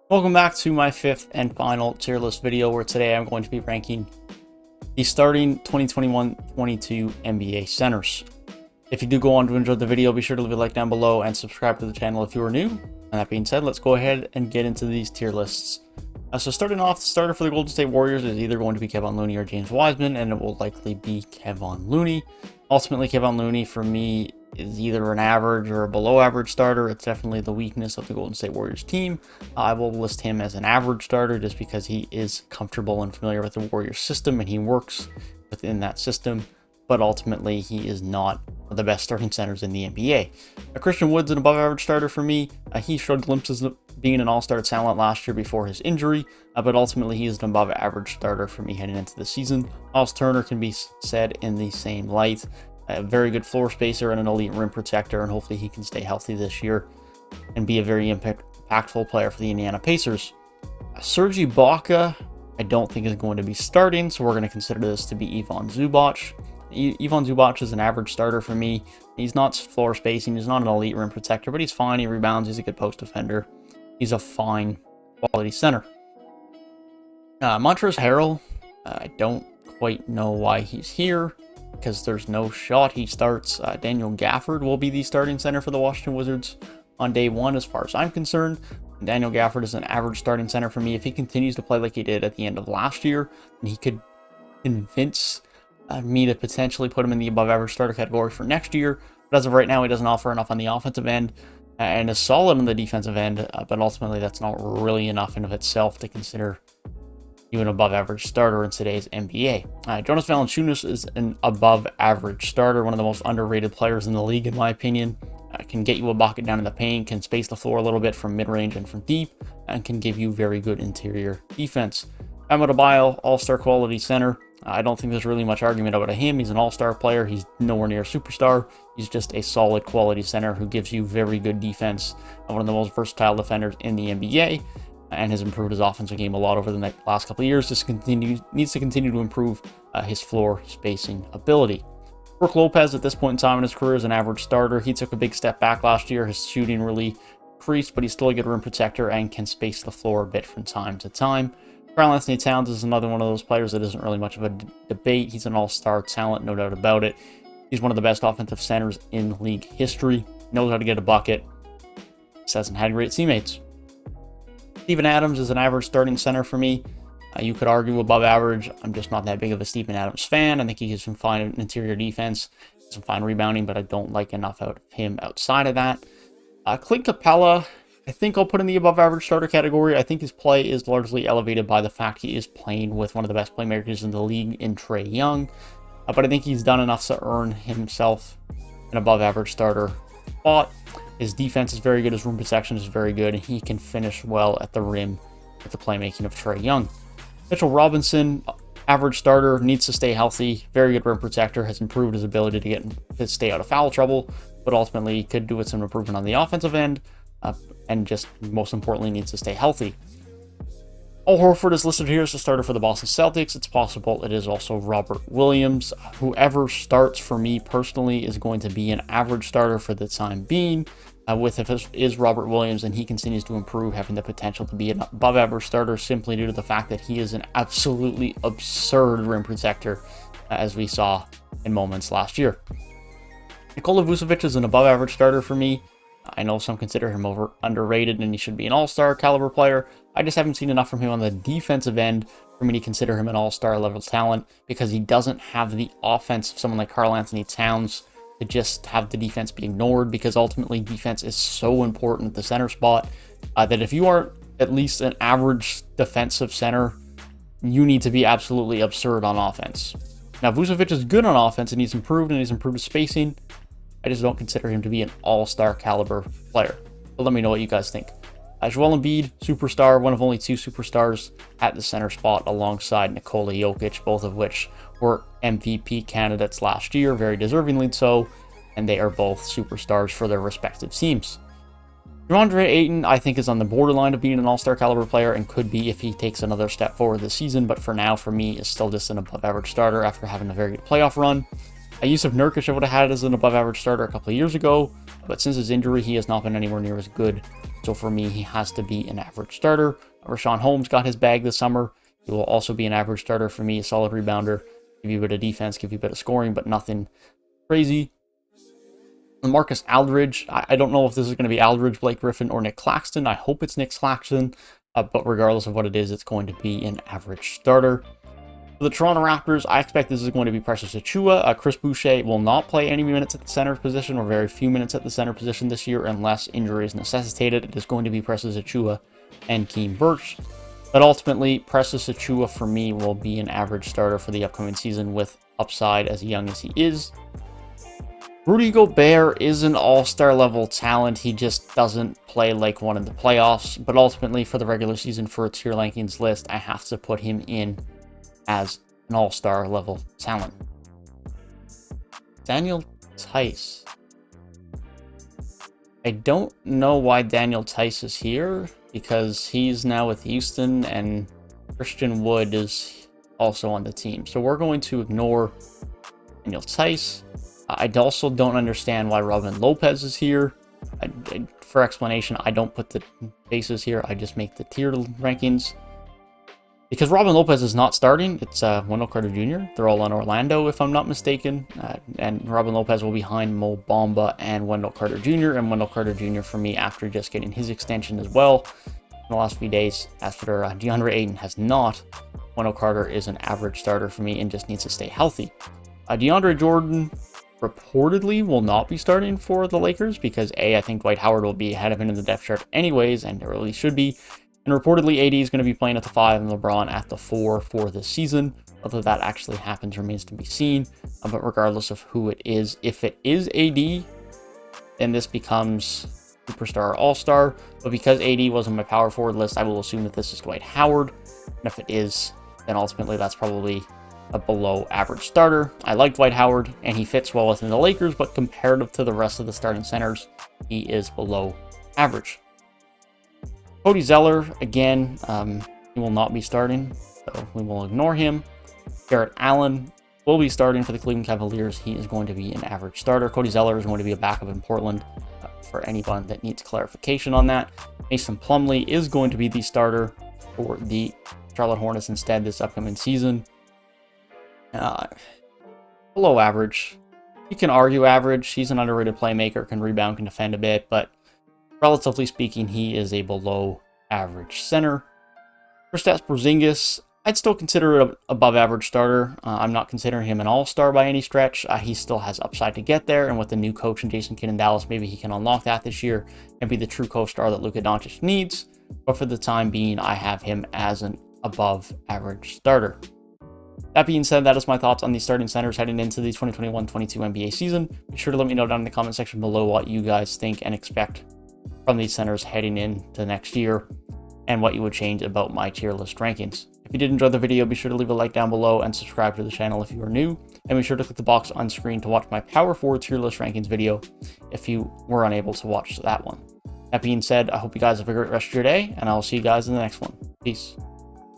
Welcome back to my fifth and final tier list video, where today I'm going to be ranking the starting 2021-22 NBA centers. If you do go on to enjoy the video, be sure to leave a like down below and subscribe to the channel if you are new. And that being said, let's go ahead and get into these tier lists. So starting off, the starter for the Golden State Warriors is either going to be Kevon Looney or James Wiseman, and it will likely be Kevon Looney. Ultimately, Kevon Looney for me is either an average or a below average starter. It's definitely the weakness of the Golden State Warriors team. I will list him as an average starter just because he is comfortable and familiar with the Warriors system and he works within that system, but ultimately he is not the best starting centers in the NBA. Christian Wood's an above average starter for me. He showed glimpses of being an all-star talent last year before his injury, but ultimately he is an above average starter for me heading into the season. Miles Turner can be said in the same light. A very good floor spacer and an elite rim protector, and hopefully he can stay healthy this year and be a very impactful player for the Indiana Pacers. Serge Ibaka, I don't think is going to be starting, so we're going to consider this to be Ivan Zubac. Ivan Zubac is an average starter for me. He's not floor spacing, he's not an elite rim protector, but he's fine. He rebounds, he's a good post defender. He's a fine quality center. Montrezl Harrell, I don't quite know why he's here, because there's no shot he starts. Daniel Gafford will be the starting center for the Washington Wizards on day one, as far as I'm concerned. Daniel Gafford is an average starting center for me. If he continues to play like he did at the end of last year, and he could convince me to potentially put him in the above average starter category for next year. But as of right now, he doesn't offer enough on the offensive end and is solid on the defensive end, but ultimately that's not really enough in of itself to consider you an above average starter in today's NBA. Jonas Valanciunas is an above average starter, one of the most underrated players in the league in my opinion. Can get you a bucket down in the paint, can space the floor a little bit from mid-range and from deep, and can give you very good interior defense. Bam Adebayo, all-star quality center. I don't think there's really much argument about him. He's an all-star player. He's nowhere near a superstar. He's just a solid quality center who gives you very good defense and one of the most versatile defenders in the NBA, and has improved his offensive game a lot over the last couple of years. Needs to continue to improve his floor spacing ability. Brook Lopez at this point in time in his career is an average starter. He took a big step back last year. His shooting really increased, but he's still a good rim protector and can space the floor a bit from time to time. Karl-Anthony Towns is another one of those players that isn't really much of a debate. He's an all-star talent, no doubt about it. He's one of the best offensive centers in league history. Knows how to get a bucket. Just hasn't had great teammates. Steven Adams is an average starting center for me. You could argue above average. I'm just not that big of a Steven Adams fan. I think he gives some fine interior defense, some fine rebounding, but I don't like enough out of him outside of that. Clint Capella, I think I'll put in the above average starter category. I think his play is largely elevated by the fact he is playing with one of the best playmakers in the league in Trae Young. But I think he's done enough to earn himself an above average starter spot. His defense is very good. His rim protection is very good. And he can finish well at the rim with the playmaking of Trae Young. Mitchell Robinson, average starter, needs to stay healthy. Very good rim protector. Has improved his ability to stay out of foul trouble. But ultimately could do with some improvement on the offensive end. And just most importantly needs to stay healthy. Al Horford is listed here as a starter for the Boston Celtics. It's possible it is also Robert Williams. Whoever starts for me personally is going to be an average starter for the time being. If it is Robert Williams and he continues to improve, having the potential to be an above average starter simply due to the fact that he is an absolutely absurd rim protector, as we saw in moments last year. Nikola Vucevic is an above average starter for me. I know some consider him underrated and he should be an all-star caliber player. I just haven't seen enough from him on the defensive end for me to consider him an all-star level talent, because he doesn't have the offense of someone like Karl-Anthony Towns to just have the defense be ignored, because ultimately defense is so important at the center spot that if you aren't at least an average defensive center, you need to be absolutely absurd on offense. Now, Vucevic is good on offense and he's improved his spacing. I just don't consider him to be an all-star caliber player. But let me know what you guys think. Joel Embiid, superstar, one of only two superstars at the center spot alongside Nikola Jokic, both of which were MVP candidates last year, very deservingly so, and they are both superstars for their respective teams. DeAndre Ayton, I think, is on the borderline of being an all-star caliber player and could be if he takes another step forward this season, but for now, for me, is still just an above-average starter after having a very good playoff run. Yusuf Nurkic I would have had as an above-average starter a couple of years ago, but since his injury, he has not been anywhere near as good. So for me, he has to be an average starter. Rashawn Holmes got his bag this summer. He will also be an average starter for me, a solid rebounder, give you a bit of defense, give you a bit of scoring, but nothing crazy. Marcus Aldridge, I don't know if this is going to be Aldridge, Blake Griffin, or Nick Claxton. I hope it's Nick Claxton, but regardless of what it is, it's going to be an average starter. For the Toronto Raptors, I expect this is going to be Precious Achiuwa. Chris Boucher will not play any minutes at the center position, or very few minutes at the center position this year, unless injury is necessitated. It is going to be Precious Achiuwa and Keem Birch. But ultimately, Precious Achiuwa for me will be an average starter for the upcoming season with upside as young as he is. Rudy Gobert is an all-star level talent. He just doesn't play like one in the playoffs. But ultimately, for the regular season, for a tier rankings list, I have to put him in as an all-star level talent. Daniel Theis. I don't know why Daniel Theis is here, because he's now with Houston and Christian Wood is also on the team. So we're going to ignore Daniel Theis. I also don't understand why Robin Lopez is here. For explanation, I don't put the bases here. I just make the tier rankings. Because Robin Lopez is not starting, it's Wendell Carter Jr. They're all on Orlando, if I'm not mistaken. And Robin Lopez will be behind Mo Bamba and Wendell Carter Jr. And Wendell Carter Jr. for me, after just getting his extension as well in the last few days, after DeAndre Ayton has not, Wendell Carter is an average starter for me and just needs to stay healthy. DeAndre Jordan reportedly will not be starting for the Lakers because I think Dwight Howard will be ahead of him in the depth chart anyways, and it really should be. And reportedly, AD is going to be playing at the 5 and LeBron at the 4 for this season. Whether that actually happens remains to be seen. But regardless of who it is, if it is AD, then this becomes Superstar All-Star. But because AD was on my power forward list, I will assume that this is Dwight Howard. And if it is, then ultimately that's probably a below average starter. I like Dwight Howard, and he fits well within the Lakers, but comparative to the rest of the starting centers, he is below average. Cody Zeller, again, he will not be starting, so we will ignore him. Garrett Allen will be starting for the Cleveland Cavaliers. He is going to be an average starter. Cody Zeller is going to be a backup in Portland for anyone that needs clarification on that. Mason Plumlee is going to be the starter for the Charlotte Hornets instead this upcoming season. Below average. You can argue average. He's an underrated playmaker, can rebound, can defend a bit, but relatively speaking, he is a below average center. Kristaps Porzingis, I'd still consider it an above average starter. I'm not considering him an all-star by any stretch. He still has upside to get there, and with the new coach and Jason Kidd in Dallas, maybe he can unlock that this year and be the true co-star that Luka Doncic needs. But for the time being, I have him as an above average starter. That being said, that is my thoughts on the starting centers heading into the 2021-22 NBA season. Be sure to let me know down in the comment section below what you guys think and expect from these centers heading into next year, and what you would change about my tier list rankings. If you did enjoy the video, be sure to leave a like down below and subscribe to the channel if you are new, and be sure to click the box on screen to watch my power forward tier list rankings video if you were unable to watch that one. That being said, I hope you guys have a great rest of your day, and I'll see you guys in the next one. Peace.